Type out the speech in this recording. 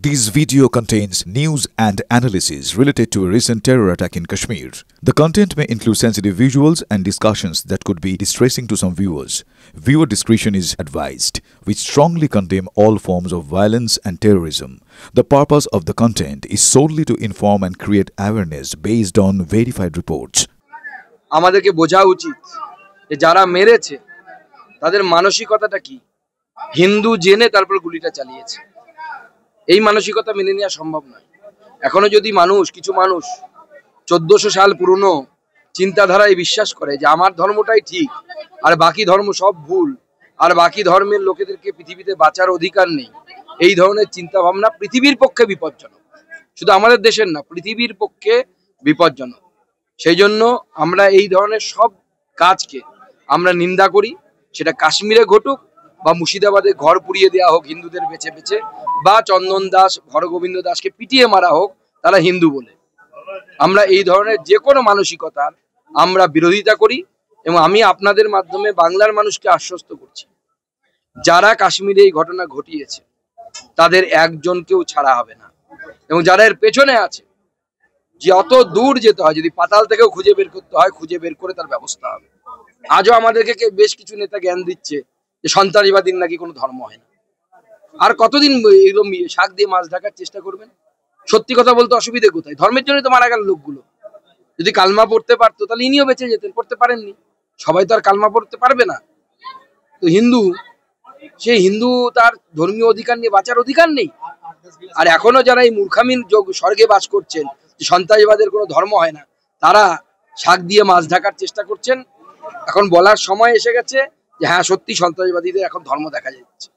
This video contains news and analysis related to a recent terror attack in Kashmir. The content may include sensitive visuals and discussions that could be distressing to some viewers. Viewer discretion is advised. We strongly condemn all forms of violence and terrorism. The purpose of the content is solely to inform and create awareness based on verified reports. আমাদেরকে বোঝা উচিত যে যারা মেরেছে তাদের মানসিকতাটা কি। হিন্দু জেনে তারপর গুলিটা চালিয়েছে, এই মানসিকতা মেনে নেওয়া সম্ভব নয়। এখনো যদি কিছু মানুষ 1400 সাল পুরনো চিন্তাধারায় বিশ্বাস করে যে আমার ধর্মটাই ঠিক আর বাকি ধর্ম সব ভুল, আর বাকি ধর্মের লোকেদেরকে পৃথিবীতে বাঁচার অধিকার নেই, এই ধরনের চিন্তা ভাবনা পৃথিবীর পক্ষে বিপজ্জনক। শুধু আমাদের দেশের না, পৃথিবীর পক্ষে বিপজ্জনক। সেই জন্য আমরা এই ধরনের সব কাজকে আমরা নিন্দা করি। সেটা কাশ্মীরে ঘটুক বা মুর্শিদাবাদে ঘর পুড়িয়ে দেওয়া হোক হিন্দুদের বেছে বেছে, বা চন্দন দাস হরগোবিন্দ দাসকে পিটিয়ে মারা হোক তারা হিন্দু বলে। আমরা এই ধরনের যে কোনো মানসিকতার আমরা বিরোধিতা করি এবং আমি আপনাদের মাধ্যমে বাংলার মানুষকে আশ্বস্ত করছি, যারা কাশ্মীরে এই ঘটনা ঘটিয়েছে তাদের একজনকেও ছাড়া হবে না। এবং যারা এর পেছনে আছে, যে অত দূর যেতে হয়, যদি পাতাল থেকেও খুঁজে বের করতে হয়, খুঁজে বের করে তার ব্যবস্থা হবে। আজও আমাদেরকে বেশ কিছু নেতা জ্ঞান দিচ্ছে যে সন্ত্রাসবাদীর নাকি কোনো ধর্ম হয় না। আর কতদিন এরকম শাক দিয়ে মাছ ঢাকার চেষ্টা করবেন? সত্যি কথা বলতে অসুবিধে কোথায়? ধর্মের জন্যই তো মারা গেল লোকগুলো। যদি কালমা পড়তে পারতো তাহলে ইনিও বেঁচে যেতেন, পড়তে পারেননি। সবাই তো আর কালমা পড়তে পারবে না। তো হিন্দু, সেই হিন্দু তার ধর্মীয় অধিকার নিয়ে বাঁচার অধিকার নেই। আর এখনো যারা এই মূর্খামির স্বর্গে বাস করছেন যে সন্ত্রাসবাদের কোনো ধর্ম হয় না, তারা শাক দিয়ে মাছ ঢাকার চেষ্টা করছেন। এখন বলার সময় এসে গেছে যে হ্যাঁ, সত্যি সন্ত্রাসবাদীদের এখন ধর্ম দেখা যাচ্ছে।